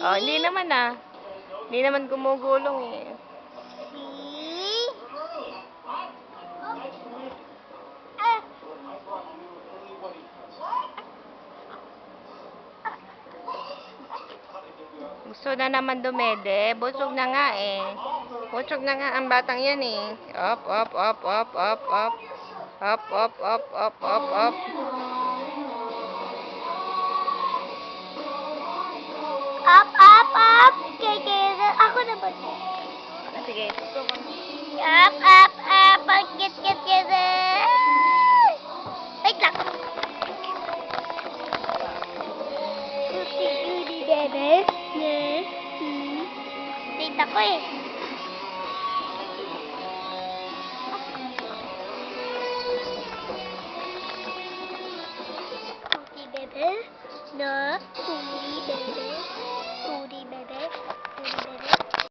Oh, hindi naman ah. Hindi naman gumugulong eh. See? Ah. Gusto na naman dumede. Busog na nga eh. Busog na nga ang batang yan eh. Up, up, up, up, up, up. Up, up, up, up, up, up. Up, up, up. Kaya ako na ba? Sige. Up, up, up. Get, get, get. Wait lang. Date ako eh. Okay, bebe. No.